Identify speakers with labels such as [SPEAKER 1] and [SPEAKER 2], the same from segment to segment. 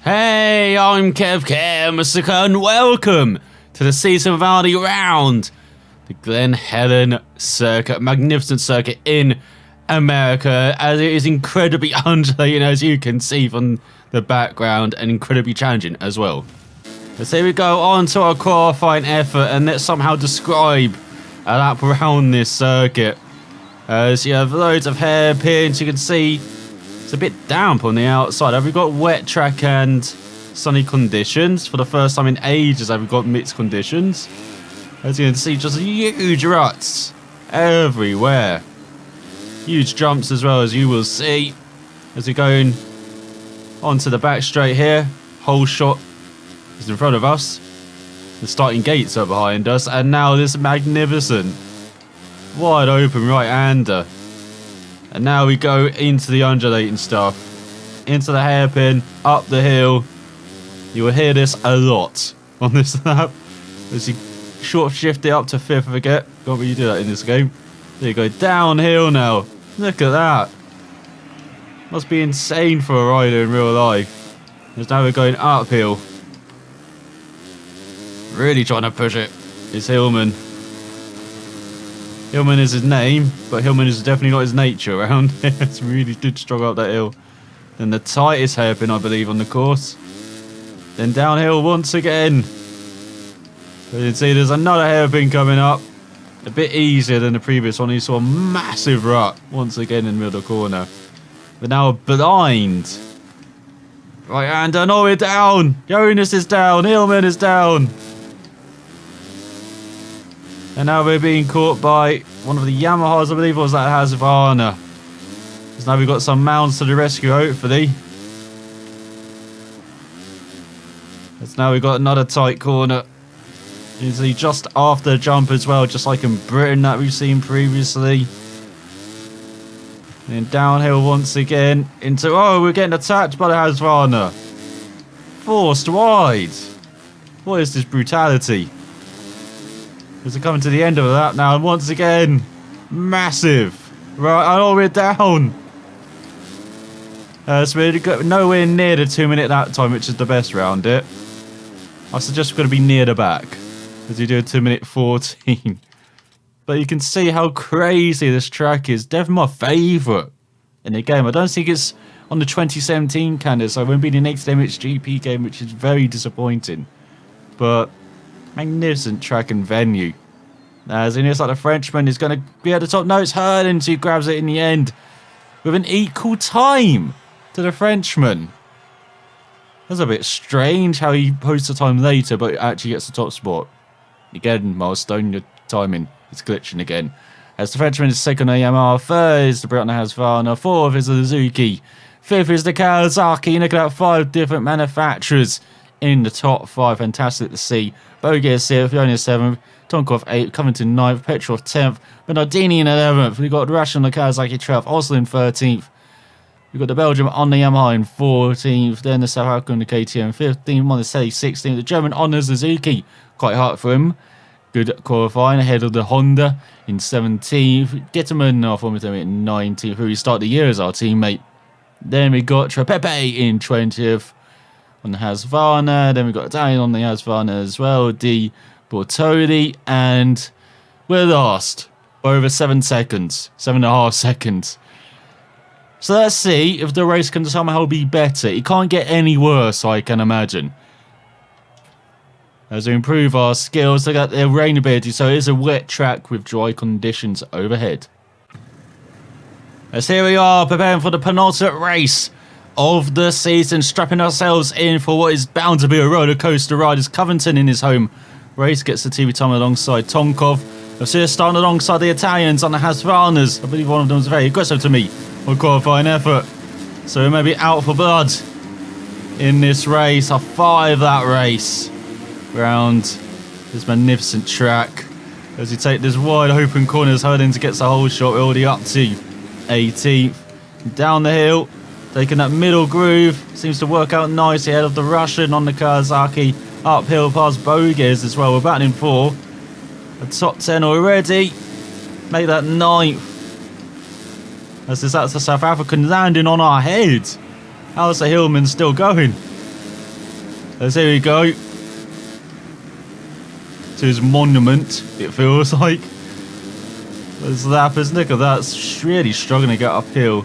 [SPEAKER 1] Hey, I'm Kev, and welcome to the season finale round. The Glen, Helen circuit, magnificent circuit in America, as it is incredibly undulating, as you can see from the background, and incredibly challenging as well. So here we go on to our qualifying effort, and let's somehow describe a lap around this circuit. As you have loads of hairpins, you can see it's a bit damp on the outside. Have we got wet track and sunny conditions? For the first time in ages, have we got mixed conditions? As you can see, just huge ruts everywhere. Huge jumps as well, as you will see. As we're going onto the back straight here, whole shot is in front of us. The starting gates are behind us, and now this magnificent wide open right-hander. And now we go into the undulating stuff, into the hairpin, up the hill. You will hear this a lot on this lap. As you short shift it up to 5th, I forget. Can't really do that in this game. There you go, downhill now. Look at that. Must be insane for a rider in real life. As now we're going uphill. Really trying to push it. It's Hillman. Hillman is his name, but Hillman is definitely not his nature around here. It's really did struggle up that hill. Then the tightest hairpin, I believe, on the course. Then downhill once again. So you can see there's another hairpin coming up. A bit easier than the previous one. You saw a massive rut once again in the middle corner. But now blind. Right, and no, we're down. Jonas is down. Hillman is down. And now we're being caught by one of the Yamahas, I believe, or was that Husqvarna? Because now we've got some mounds to the rescue, hopefully. As now we've got another tight corner. You can see just after the jump as well, just like in Britain that we've seen previously. And downhill once again into... Oh, we're getting attacked by the Husqvarna. Forced wide. What is this brutality? As we're coming to the end of that now, and once again, massive. Right, oh, we're down. So we're nowhere near the 2 minute that time, which is the best round it. I suggest we're going to be near the back, as we do a 2 minute 14. But you can see how crazy this track is. Definitely my favourite in the game. I don't think it's on the 2017 calendar, so it won't be the next MXGP game, which is very disappointing. But magnificent track and venue. As it looks like the Frenchman is going to be at the top. No, it's Helen who grabs it in the end with an equal time to the Frenchman. That's a bit strange how he posts the time later, but actually gets the top spot. Again, milestone, your timing is glitching again. As the Frenchman is second on Yamaha, third is the Britain Husqvarna, fourth is the Suzuki, fifth is the Kawasaki. Look at that, 5 different manufacturers in the top 5. Fantastic to see. Bogie is 6th, Fiona 7th, Tonkov 8th, Covington 9th, Petrov 10th, Bernardini in 11th. We've got Russian on the Kawasaki 12th, Oslin 13th. We've got the Belgium on the Yamaha in 14th, then the South African on the KTM 15th, Monticelli 16th, the German on the Suzuki. Quite hard for him. Good qualifying ahead of the Honda in 17th. Gitterman off with them in 19th, who we start the year as our teammate. Then we got Trepepe in 20th. On the Husqvarna, then we've got Italian on the Husqvarna as well, Di Bortoli, and we're last by over 7 seconds, 7.5 seconds. So let's see if the race can somehow be better. It can't get any worse, I can imagine. As we improve our skills, look at the rain ability, so it is a wet track with dry conditions overhead. As here we are, preparing for the penultimate race of the season, strapping ourselves in for what is bound to be a roller coaster ride. As Covington in his home race gets the TV time alongside Tonkov. We're starting alongside the Italians on the Husqvarnas. I believe one of them was very aggressive to me on qualifying effort, so we may be out for blood in this race. A 5 that race round this magnificent track. As you take this wide open corners, Helen gets the whole shot. We're already up to 18th. Down the hill, taking that middle groove, seems to work out nicely ahead of the Russian on the Kawasaki. Uphill past Bogies as well. We're battling for a top 10 already. Make that 9th. That's the South African landing on our head. How's the Hillman still going? As here we go. To his monument, it feels like. There's lappers. Look at that. It's really struggling to get uphill.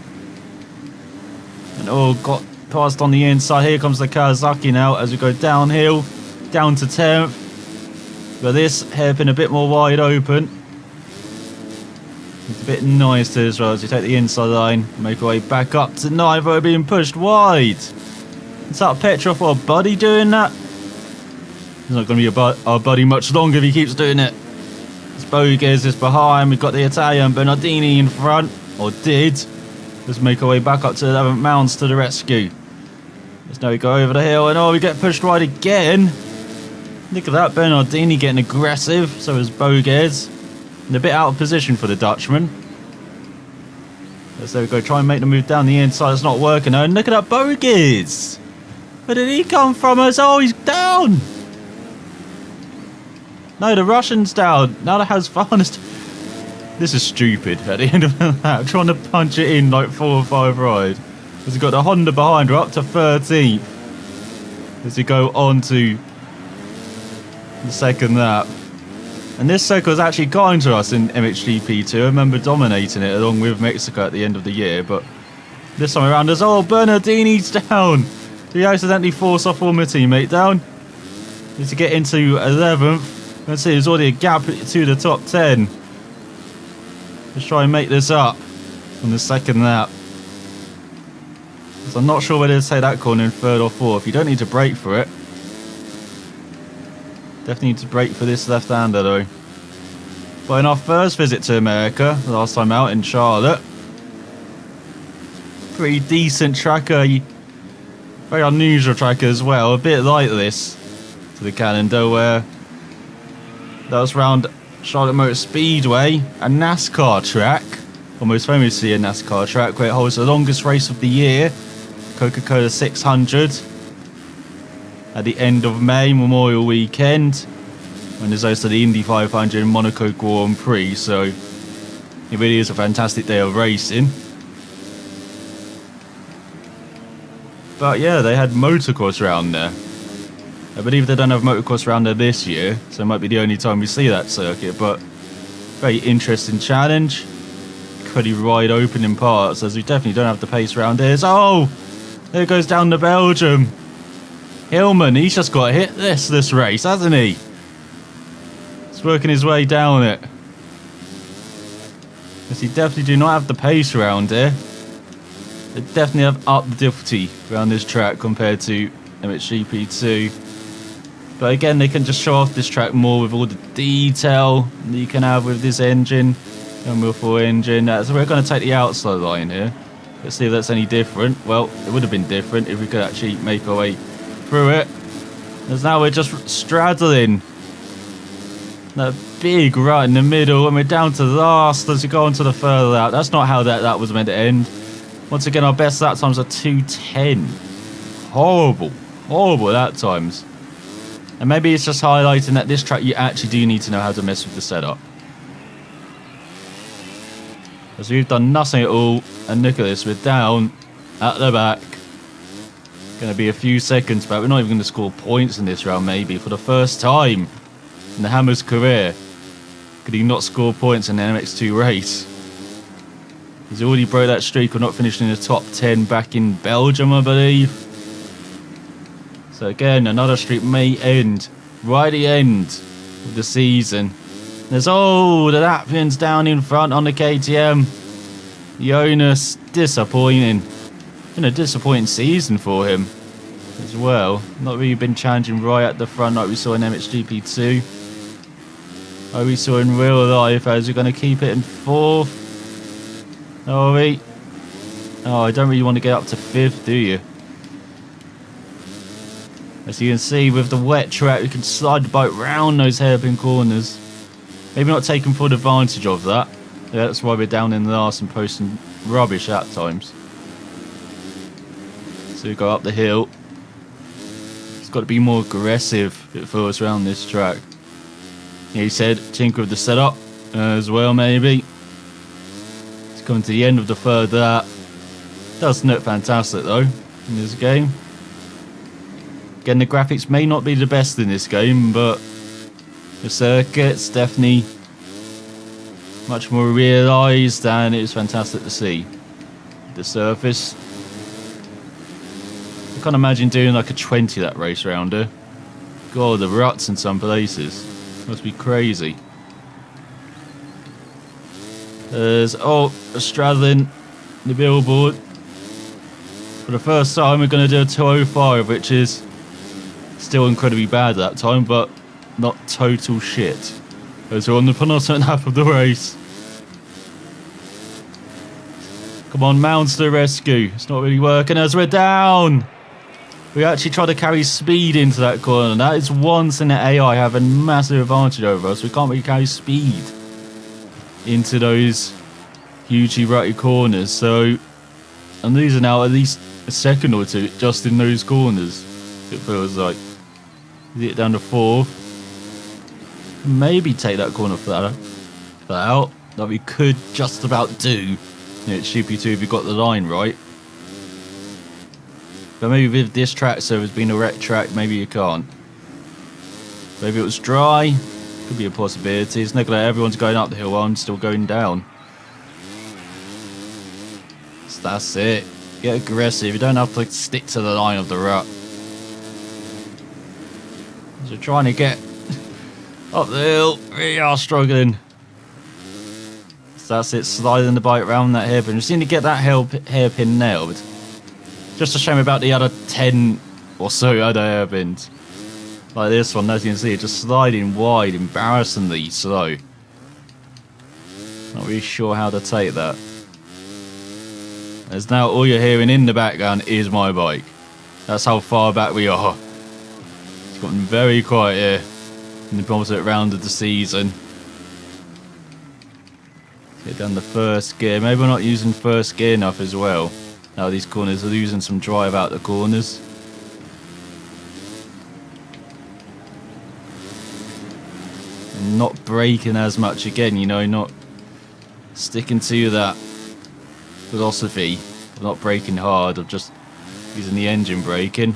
[SPEAKER 1] And got passed on the inside. Here comes the Kawasaki now as we go downhill. Down to 10th. But this hairpin a bit more wide open. It's a bit nicer as well as you take the inside line. Make our way back up to 9th. We're being pushed wide. Is that Petrov or Buddy doing that? He's not going to be our buddy much longer if he keeps doing it. Bogues is behind. We've got the Italian Bernardini in front. Or did. Let's make our way back up to 11th. Mounds to the rescue. Let's now we go over the hill. And we get pushed wide again. Look at that. Bernardini getting aggressive. So is Bogues. And a bit out of position for the Dutchman. Let's there we go. Try and make the move down the inside. It's not working. And look at that Bogues. Where did he come from? He's down. No, the Russian's down. Now the house fast. This is stupid at the end of that. Trying to punch it in like 4 or 5 wide. Because we've got the Honda behind. We're up to 13th. As we go on to the second lap. And this circle is actually kind to us in MXGP3. I remember dominating it along with Mexico at the end of the year. But this time around, there's Bernardini's down. He accidentally forced our former teammate down. Needs to get into 11th. Let's see, there's already a gap to the top 10. Let's try and make this up on the second lap. So I'm not sure whether to take that corner in 3rd or 4th. You don't need to brake for it. Definitely need to brake for this left-hander though. But in our first visit to America, the last time out in Charlotte, pretty decent tracker. Very unusual tracker as well. A bit like this to the calendar where that was around Charlotte Motor Speedway, a NASCAR track, almost famously a NASCAR track where it holds the longest race of the year, Coca-Cola 600, at the end of May, Memorial Weekend, when there's also the Indy 500 and Monaco Grand Prix, so it really is a fantastic day of racing. But yeah, they had motocross around there. I believe they don't have motocross around there this year, so it might be the only time we see that circuit, but very interesting challenge. Pretty wide open in parts, as we definitely don't have the pace around here. There goes down to Belgium. Hillman, he's just got to hit this race, hasn't he? He's working his way down it. Because he definitely do not have the pace around here. They definitely have upped the difficulty around this track compared to MXGP2. But again, they can just show off this track more with all the detail that you can have with this engine, Unreal 4 engine. So we're going to take the outside line here. Let's see if that's any different. Well, it would have been different if we could actually make our way through it. As now we're just straddling that big rut in the middle, and we're down to last as we go on to the further lap. That's not how that was meant to end. Once again, our best lap times are 2:10. Horrible lap times. And maybe it's just highlighting that this track you actually do need to know how to mess with the setup. As we've done nothing at all, and look at this, we're down at the back. Going to be a few seconds back. We're not even going to score points in this round, maybe, for the first time in the Hammer's career. Could he not score points in an MX2 race? He's already broke that streak of not finishing in the top 10 back in Belgium, I believe. So again, another streak may end right at the end of the season. There's the Latvians down in front on the KTM. Jonas, disappointing. Been a disappointing season for him as well. Not really been challenging right at the front like we saw in MXGP2. Like we saw in real life, as we're going to keep it in 4th. I don't really want to get up to 5th, do you? As you can see, with the wet track, we can slide the bike round those hairpin corners. Maybe not taking full advantage of that. Yeah, that's why we're down in the last and posting rubbish at times. So we go up the hill. It's got to be more aggressive if it feels around this track. Yeah, he said tinker with the setup as well, maybe. It's coming to the end of the third lap. Doesn't look fantastic though in this game. Again, the graphics may not be the best in this game, but the circuit's definitely much more realised, and it was fantastic to see. The surface. I can't imagine doing like a 20 that race rounder. God, the ruts in some places. Must be crazy. There's, straddling the billboard. For the first time, we're going to do a 205, which is still incredibly bad at that time, but not total shit. As we're on the penultimate half of the race. Come on, Mounds to the rescue. It's not really working as we're down. We actually tried to carry speed into that corner. That is one thing that AI have a massive advantage over us. We can't really carry speed into those hugely rutty corners. So I'm losing out at least a second or two just in those corners. It feels like. Get down to 4th. Maybe take that corner flat out. That we could just about do. It's GP2 if you got the line right. But maybe with this track, so it's been a wreck track, maybe you can't. Maybe it was dry. Could be a possibility. It's not like everyone's going up the hill while I'm still going down. So that's it. Get aggressive. You don't have to stick to the line of the rut. So trying to get up the hill. We are struggling. So that's it. Sliding the bike around that hairpin. We seem to get that hairpin nailed. Just a shame about the other 10 or so other hairpins. Like this one, as you can see, just sliding wide, embarrassingly slow. Not really sure how to take that. As now all you're hearing in the background is my bike. That's how far back we are. It's gotten very quiet here in the opposite round of the season. Get down the first gear. Maybe we're not using first gear enough as well. Now these corners are losing some drive out the corners. And not braking as much again, you know, not sticking to that philosophy of not braking hard, of just using the engine braking.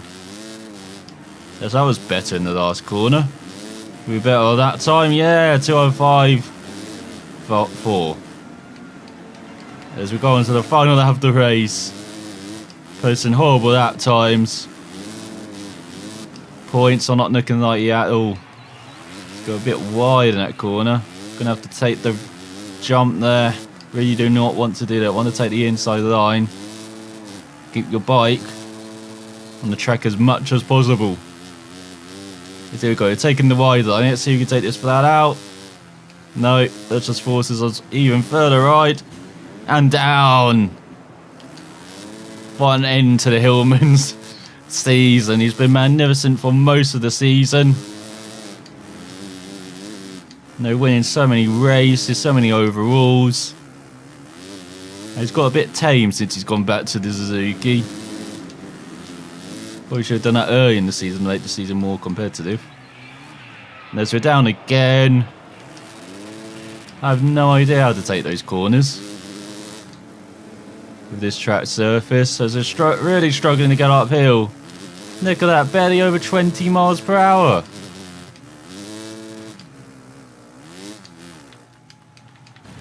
[SPEAKER 1] Yes, that was better in the last corner. We better that time, yeah, 205 4. As we go into the final half of the race. Posting horrible lap times. Points are not looking like you at all. Go a bit wide in that corner. Gonna have to take the jump there. Really do not want to do that. Want to take the inside line. Keep your bike on the track as much as possible. Here we go. You're taking the wide line. Let's see if we can take this flat out. No, that just forces us even further right. And down. What an end to the Hillman's season. He's been magnificent for most of the season. No, winning so many races, so many overalls. He's got a bit tame since he's gone back to the Suzuki. Probably should have done that early in the season, make the season more competitive. And as we're down again, I have no idea how to take those corners with this track surface, as they're really struggling to get uphill. Look at that, barely over 20 miles per hour.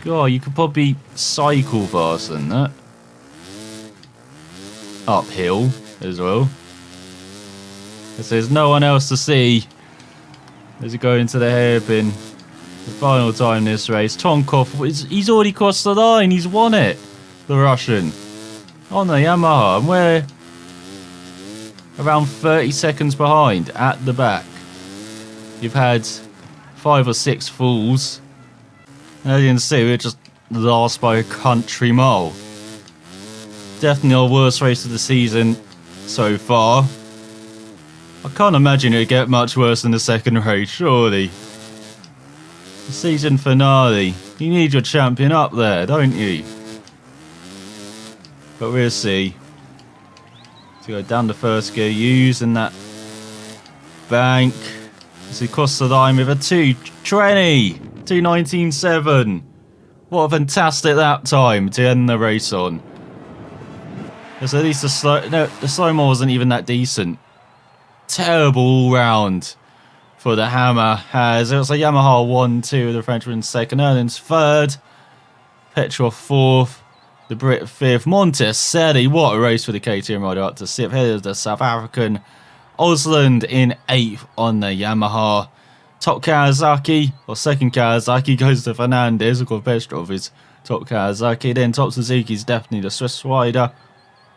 [SPEAKER 1] God, you could probably cycle faster than that. Uphill as well. As there's no one else to see as you go into the hairpin. The final time this race. Tonkov, he's already crossed the line. He's won it. The Russian. On the Yamaha. And we're around 30 seconds behind at the back. You've had 5 or 6 falls. As you can see, we're just last by a country mile. Definitely our worst race of the season so far. I can't imagine it'd get much worse than the second race, surely. The season finale. You need your champion up there, don't you? But we'll see. To go down the first gear, using that bank. As he crossed the line with a 2:20. 2:19.7. What a fantastic lap time to end the race on. Because at least the slow mo wasn't even that decent. terrible all round for the Hammer, as it was a Yamaha 1-2, the Frenchman second, Helen's third, Petrov fourth, the Brit fifth, Monteseri, what a race for the KTM rider, up to sixth. Here's the South African, Osland in eighth on the Yamaha. Top Kawasaki, or second Kawasaki, goes to Fernandez. Of course, Petrov is top Kawasaki. Then top Suzuki is definitely the Swiss rider.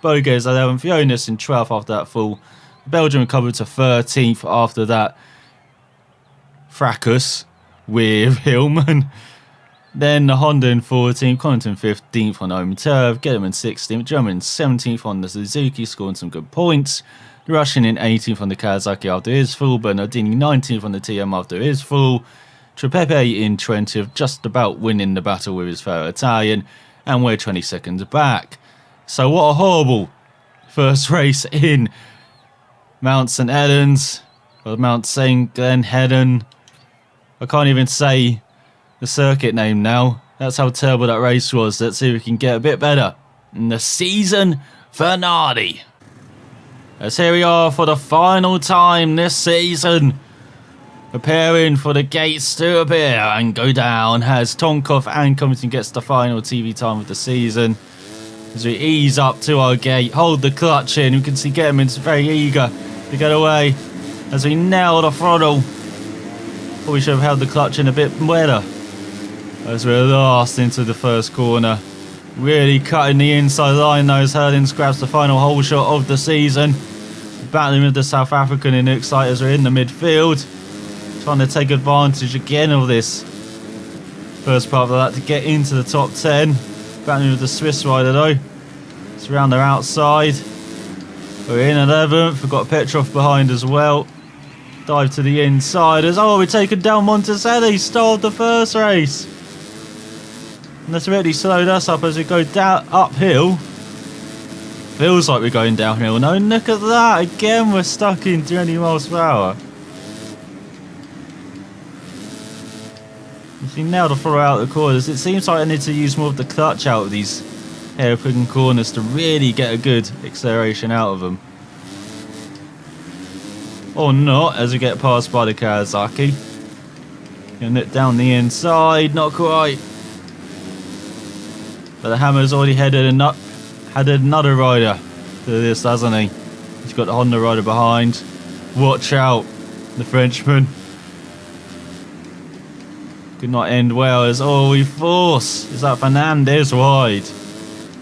[SPEAKER 1] Boge's 11th, Jonas in 12th after that fall. Belgium recovered to 13th after that fracas with Hillman. Then the Honda in 14th, Connaughton 15th on home turf, Glen 16th, German 17th on the Suzuki, scoring some good points. The Russian in 18th on the Kawasaki after his fall, Bernardini 19th on the TM after his fall. Trepepe in 20th, just about winning the battle with his fellow Italian, and we're 20 seconds back. So what a horrible first race in Mount St Helens, or Mount St Glen Helen. I can't even say the circuit name now. That's how terrible that race was. Let's see if we can get a bit better in the season finale. As here we are for the final time this season, preparing for the gates to appear and go down, as Tonkov and Covington gets the final TV time of the season. As we ease up to our gate, hold the clutch in, you can see Getman's very eager to get away as we nail the throttle. But we should have held the clutch in a bit better, as we're last into the first corner. Really cutting the inside line though, as Helen grabs the final hole shot of the season. Battling with the South African in Excite as we're in the midfield. Trying to take advantage again of this first part of that to get into the top 10. Battling with the Swiss rider though. It's around their outside. We're in 11th. We've got Petrov behind as well. Dive to the inside as, oh, we're taking down Monteseri. Stalled the first race. And that's really slowed us up as we go down uphill. Feels like we're going downhill. No, look at that. Again, we're stuck in 20 miles per hour. If you nail the follow out of the corners, it seems like I need to use more of the clutch out of these hairpin corners to really get a good acceleration out of them. Or not, as we get passed by the Kawasaki. Gonna nip down the inside, not quite. But the Hammer's already headed another rider to this, hasn't he? He's got the Honda rider behind. Watch out, the Frenchman. Could not end well as, oh, we force. Is that Fernandez wide?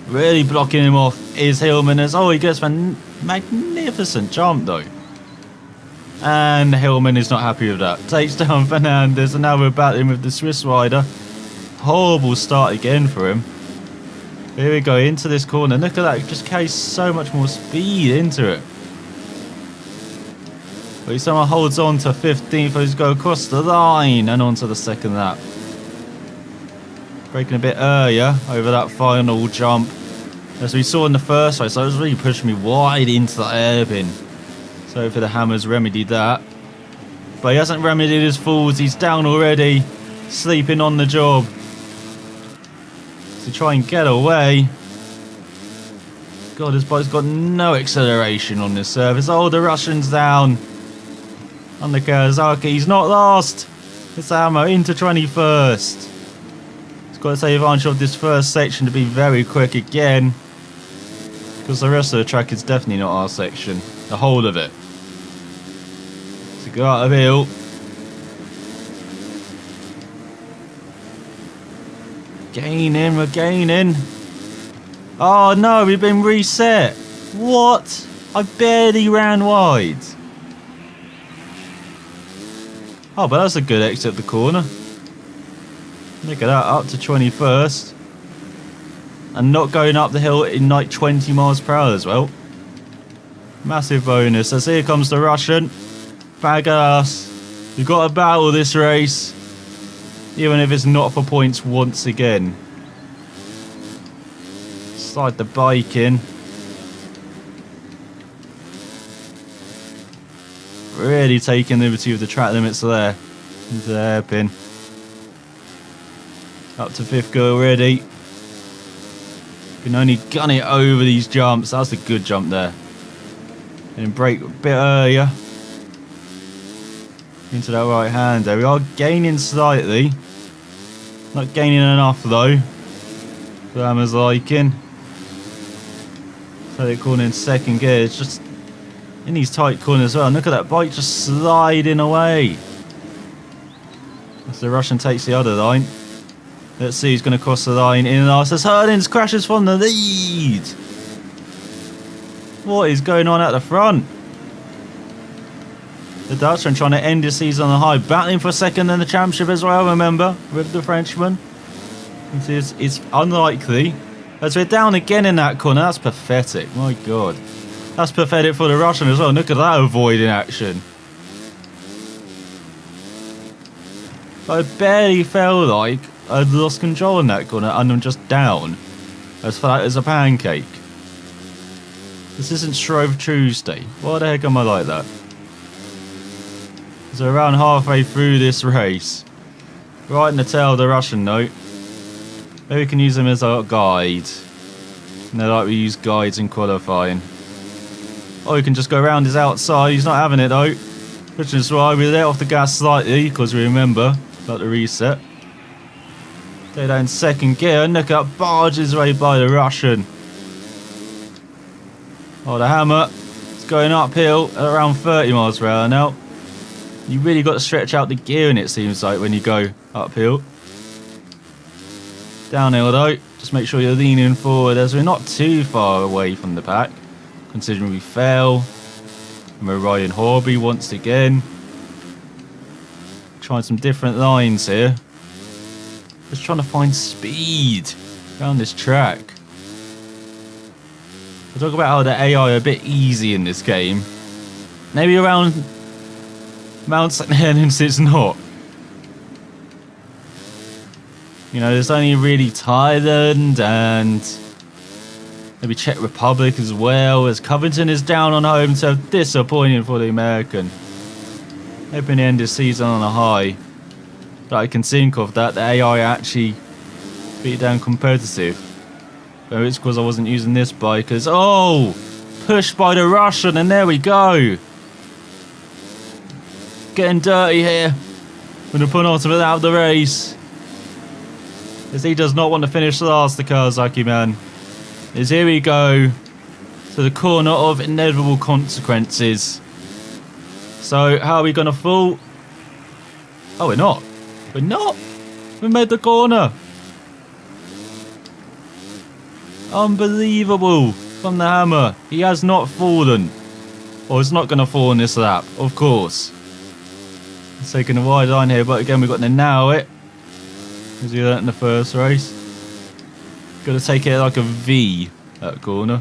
[SPEAKER 1] Really blocking him off is Hillman as, oh, he gets a magnificent jump though. And Hillman is not happy with that. Takes down Fernandez, and now we're battling with the Swiss rider. Horrible start again for him. Here we go into this corner. Look at that, it just carries so much more speed into it. But he somehow holds on to 15th as we go across the line and onto the second lap. Braking a bit earlier over that final jump. As we saw in the first race, that was really pushing me wide into the hairpin. So hopefully the Hammer's remedied that. But he hasn't remedied his faults. He's down already, sleeping on the job. To try and get away. God, this bike's got no acceleration on this surface. Oh, the Russian's down. On the Kawasaki, he's not last. It's the Hammer into 21st. He's got to take advantage of this first section to be very quick again. Because the rest of the track is definitely not our section. The whole of it. So go out of hill. Gaining, we're gaining. Oh no, we've been reset. What? I barely ran wide. Oh, but that's a good exit of the corner. Look at that, up to 21st. And not going up the hill in like 20 miles per hour as well. Massive bonus. As here comes the Russian. Bag ass. We've got to battle this race. Even if it's not for points once again. Slide the bike in. Really taking liberty with the track limits there. Into the hairpin. Up to 5th gear already. Can only gun it over these jumps. That's a good jump there. And brake a bit earlier. into that right hand there. We are gaining slightly. Not gaining enough though. For Hammer's liking. So they're corner in second gear. It's just in these tight corners as well. And look at that bike just sliding away. As the Russian takes the other line. Let's see who's going to cross the line in last as Helen crashes from the lead. What is going on at the front? The Dutchman trying to end the season on a high, battling for second in the championship as well, remember, with the Frenchman. It's unlikely. As we're down again in that corner, that's pathetic, my god. That's pathetic for the Russian as well, look at that avoiding action. I barely felt like I'd lost control in that corner and I'm just down. As flat as a pancake. This isn't Shrove Tuesday. Why the heck am I like that? So around halfway through this race. Right in the tail of the Russian note. Maybe we can use him as our guide. You know, like we use guides in qualifying. Or we can just go around his outside. He's not having it though. Which is why we let off the gas slightly, because we remember about the reset. Stay down in second gear and look up, barges way by the Russian. Oh, the Hammer is going uphill at around 30 miles per hour now. You really got to stretch out the gearing, it seems like, when you go uphill. Downhill though, just make sure you're leaning forward as we're not too far away from the pack, considering we fell. And we're riding Horby once again. Trying some different lines here. Just trying to find speed around this track. We'll talk about how the AI are a bit easy in this game. Maybe around Mount St. Helens it's not. You know, there's only really Thailand and maybe Czech Republic as well, as Covington is down on home, so disappointing for the American. Hoping to end the season on a high. That I can think of that the AI actually beat down competitive. But it's because I wasn't using this bike as pushed by the Russian, and there we go. Getting dirty here. Gonna put ultimate out of the race. As he does not want to finish last, the Kawasaki man. As here we go to the corner of inevitable consequences. So how are we gonna fall? Oh, we're not. We're not. We made the corner. Unbelievable from the Hammer. He has not fallen. Or he's not going to fall in this lap, of course. He's taking a wide line here, but again, we've got to nail it. As we learnt in the first race. Got to take it like a V, that corner.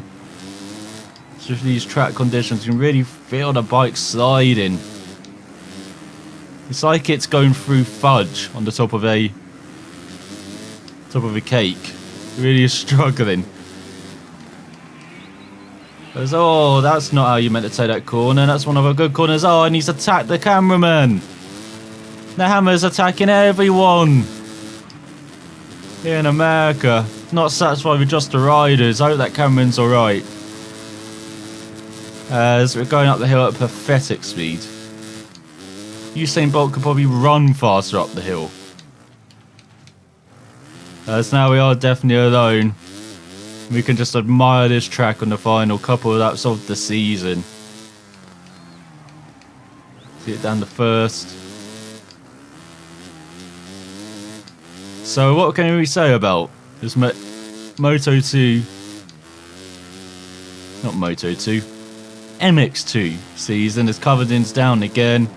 [SPEAKER 1] It's just these track conditions, you can really feel the bike sliding. It's like it's going through fudge on the top of a cake. It really is struggling. Oh, that's not how you meant to take that corner. That's one of our good corners. Oh, and he's attacked the cameraman. The Hammer's attacking everyone. Here in America. Not satisfied with just the riders. I hope that cameraman's alright. As we're going up the hill at pathetic speed. Usain Bolt could probably run faster up the hill. As now we are definitely alone. We can just admire this track on the final couple of laps of the season. See it down the first. So what can we say about this Moto 2? Not Moto 2. MX2 season as Covington's down again.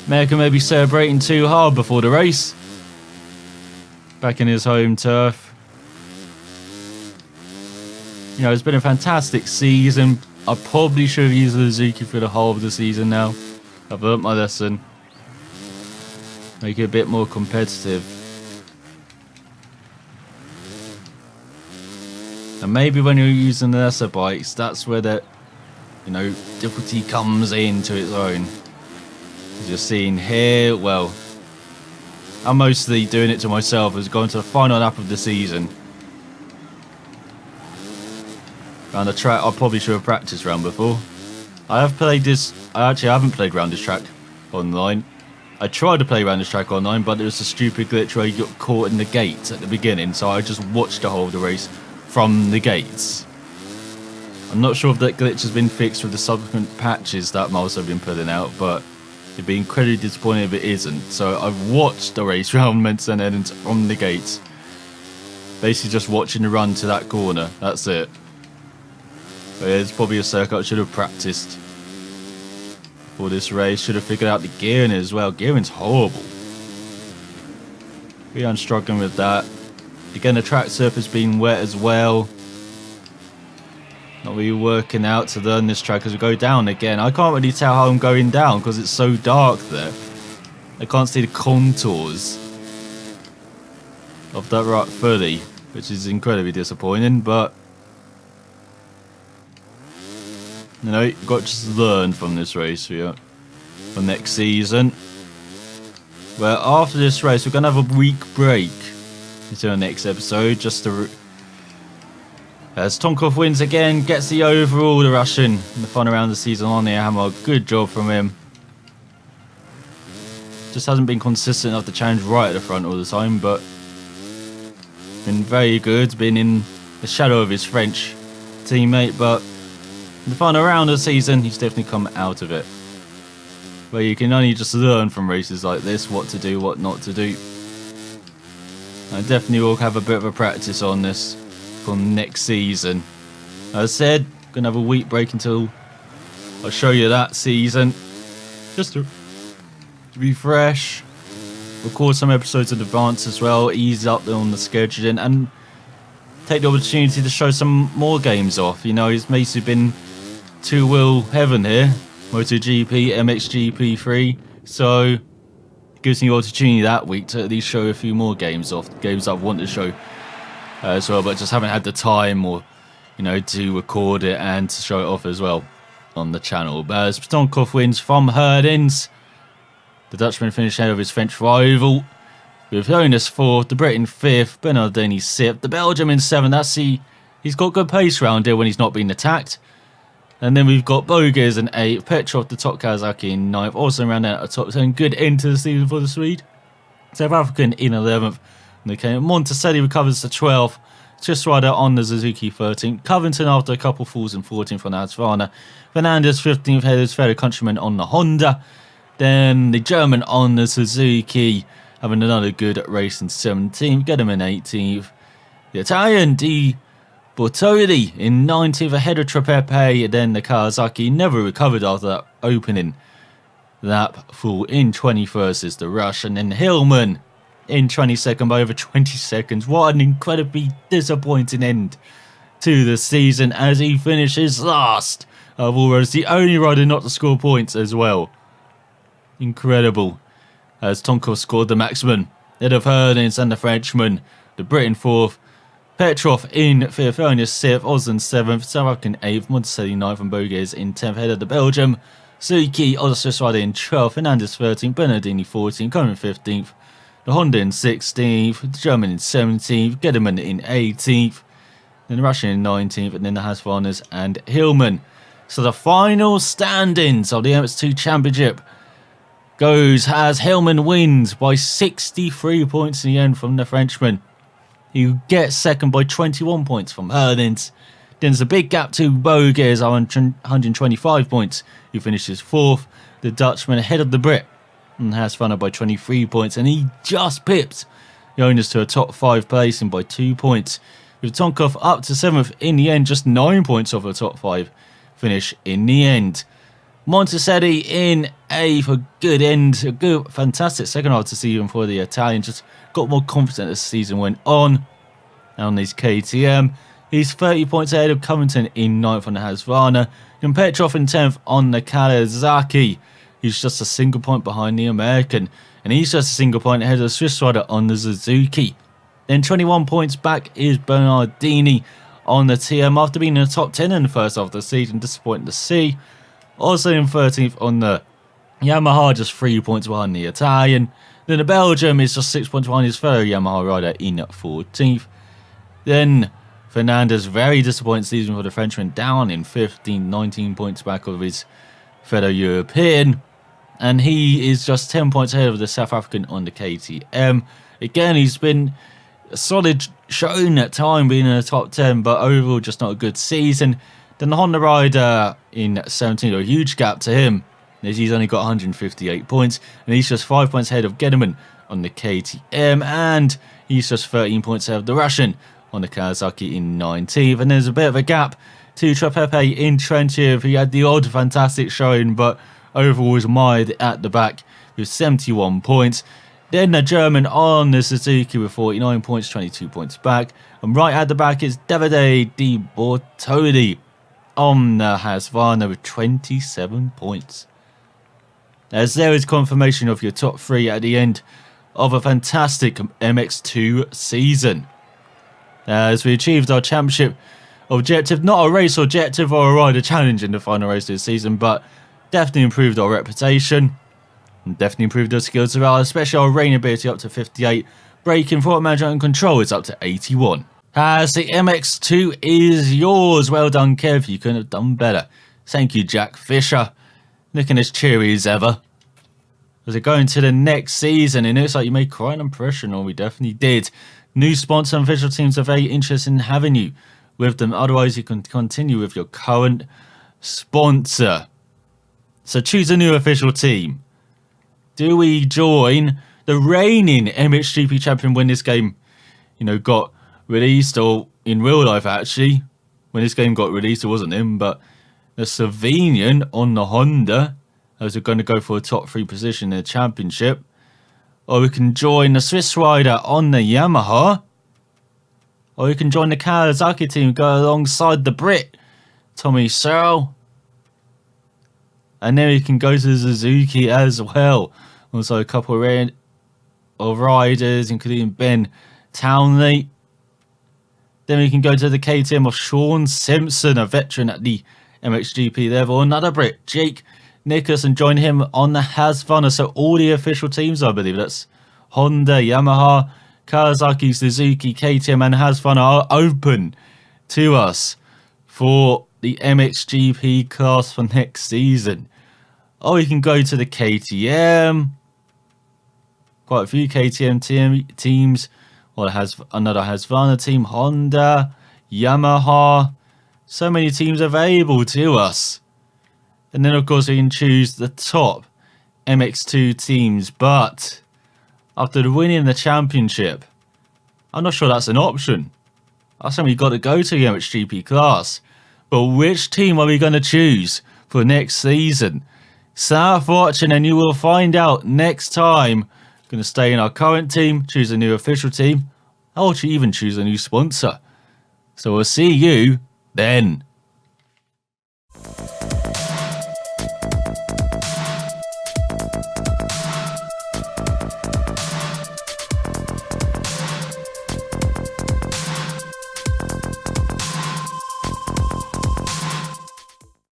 [SPEAKER 1] America may be celebrating too hard before the race. Back in his home turf. You know, it's been a fantastic season. I probably should have used ElusiveKev for the whole of the season now. I've learnt my lesson. Make it a bit more competitive. And maybe when you're using the lesser bikes, that's where the, you know, difficulty comes into its own. As you're seeing here, well, I'm mostly doing it to myself as going to the final lap of the season. Around the track I probably should have practiced round before. I have played this, I actually haven't played around this track online. I tried to play around this track online, but there was a stupid glitch where you got caught in the gates at the beginning, so I just watched the whole of the race from the gates. I'm not sure if that glitch has been fixed with the subsequent patches that Miles have been putting out, but it'd be incredibly disappointing if it isn't. So I've watched the race round Menton Edens from the gates. Basically just watching the run to that corner, that's it. But it's probably a circuit I should have practiced for this race. Should have figured out the gearing as well. Gearing's horrible. I'm struggling with that. Again, the track surface being wet as well. Not really working out to learn this track as we go down again. I can't really tell how I'm going down because it's so dark there. I can't see the contours of that right fully, which is incredibly disappointing, but you know, you've got to just learn from this race for next season. Well, after this race, we're going to have a week break until the next episode, just to as Tonkov wins again, gets the overall, the Russian, in the final round of the season on the hammer. Good job from him. Just hasn't been consistent enough to challenge right at the front all the time, but been very good. Been in the shadow of his French teammate, but in the final round of the season, he's definitely come out of it. Where you can only just learn from races like this, what to do, what not to do. I definitely will have a bit of a practice on this for next season. As I said, gonna have a week break until I'll show you that season. Just to refresh, record some episodes in advance as well, ease up on the scheduling, and take the opportunity to show some more games off. You know, it's basically been two-wheel heaven here, MotoGP, MXGP3, so it gives me the opportunity that week to at least show a few more games off, games I've wanted to show as well, but just haven't had the time or, you know, to record it and to show it off as well on the channel. But as Stonkov wins from Herdens, the Dutchman finished ahead of his French rival, with Jonas 4th, the Brit in 5th, Bernardini 6th, the Belgium in 7th. He's got good pace round here when he's not being attacked. And then we've got Boges in 8th, Petrov, the top Kawasaki in 9th, also around out at the top 10. Good end to the season for the Swede. South African in 11th. Montesedi recovers to 12th. Just Rider on the Suzuki 13th. Covington after a couple falls in 14th on the Husqvarna. Fernandez 15th, his fellow countryman on the Honda. Then the German on the Suzuki, having another good race in 17th. Get him in 18th. The Italian Di Bortoli in 19th, ahead of Trepepe. Then the Kawasaki never recovered after that opening lap full in 21st is the Russian. And Hillman in 22nd by over 20 seconds. What an incredibly disappointing end to the season as he finishes last of all roads. The only rider not to score points as well. Incredible. As Tonkov scored the maximum. Head of Herdens and the Frenchman. The Brit in 4th. Petrov in 5th. Jonas 6th. Osland 7th. South African 8th. Montesedi 9th. And Boges in 10th. Head of the Belgium. Suzuki, Swiss rider in 12th. Fernandez 13th. Bernardini 14th. Coleman 15th. The Honda in 16th, the German in 17th, Gediman in 18th, then the Russian in 19th, and then the Husqvarnas and Hillman. So the final standings of the MX2 Championship goes as Hillman wins by 63 points in the end from the Frenchman. He gets second by 21 points from Herdens. Then there's a big gap to Boges, 125 points, who finishes 4th. The Dutchman ahead of the Brit and has fun by 23 points, and he just pips Jonas to a top 5 placing by 2 points, with Tonkov up to 7th in the end, just 9 points off a top 5 finish in the end. Montesedi in 8th, a good end, a good, fantastic second half to season for the Italian, just got more confident as the season went on. On his KTM, he's 30 points ahead of Covington in 9th on the Husqvarna, and Petrov in 10th on the Kawasaki. He's just a single point behind the American, and he's just a single point ahead of the Swiss rider on the Suzuki. Then 21 points back is Bernardini on the TM after being in the top 10 in the first half of the season, disappointing to see. Also in 13th on the Yamaha, just 3 points behind the Italian. Then the Belgium is just 6 points behind his fellow Yamaha rider in 14th. Then Fernandez, very disappointing season for the Frenchman, down in 15th, 19 points back of his fellow European. And he is just 10 points ahead of the South African on the KTM. Again, he's been a solid showing at time being in the top 10, but overall just not a good season. Then the Honda rider in 17, a huge gap to him, as he's only got 158 points, and he's just 5 points ahead of Glen on the KTM, and he's just 13 points ahead of the Russian on the Kawasaki in 19th. And there's a bit of a gap to Trapepe in 20th. He had the odd fantastic showing, but overall was mired at the back with 71 points. Then the German on the Suzuki with 49 points, 22 points back. And right at the back is Davide Di Bortoli on the Husqvarna with 27 points. As there is confirmation of your top 3 at the end of a fantastic MX2 season. As we achieved our championship objective, not a race objective or a rider challenge in the final race of the season, but definitely improved our reputation and definitely improved our skills as well, especially our rain ability up to 58, braking, throttle management and control is up to 81. As the MX2 is yours. Well done, Kev, you couldn't have done better. Thank you, Jack Fisher. Looking as cheery as ever. As we go into the next season, it looks like you made quite an impression, or we definitely did. New sponsor and official teams are very interested in having you with them, otherwise you can continue with your current sponsor. So choose a new official team. Do we join the reigning MXGP champion when this game, got released, or in real life actually, when this game got released it wasn't him, but the Slovenian on the Honda, as we're going to go for a top 3 position in the championship. Or we can join the Swiss rider on the Yamaha. Or we can join the Kawasaki team, go alongside the Brit, Tommy Searle. And then we can go to Suzuki as well. Also a couple of riders, including Ben Townley. Then we can go to the KTM of Sean Simpson, a veteran at the MXGP level. Another Brit, Jake Nicholas, and join him on the Husqvarna. So all the official teams, I believe, that's Honda, Yamaha, Kawasaki, Suzuki, KTM and Husqvarna, are open to us for the MXGP class for next season. Or we can go to the KTM. Quite a few KTM teams. Or has another Husqvarna team, Honda, Yamaha. So many teams available to us. And then, of course, we can choose the top MX2 teams. But after winning the championship, I'm not sure that's an option. That's something you've got to go to the MXGP class. But which team are we going to choose for next season? Start watching and you will find out next time. Going to stay in our current team, choose a new official team, or even choose a new sponsor. So we'll see you then.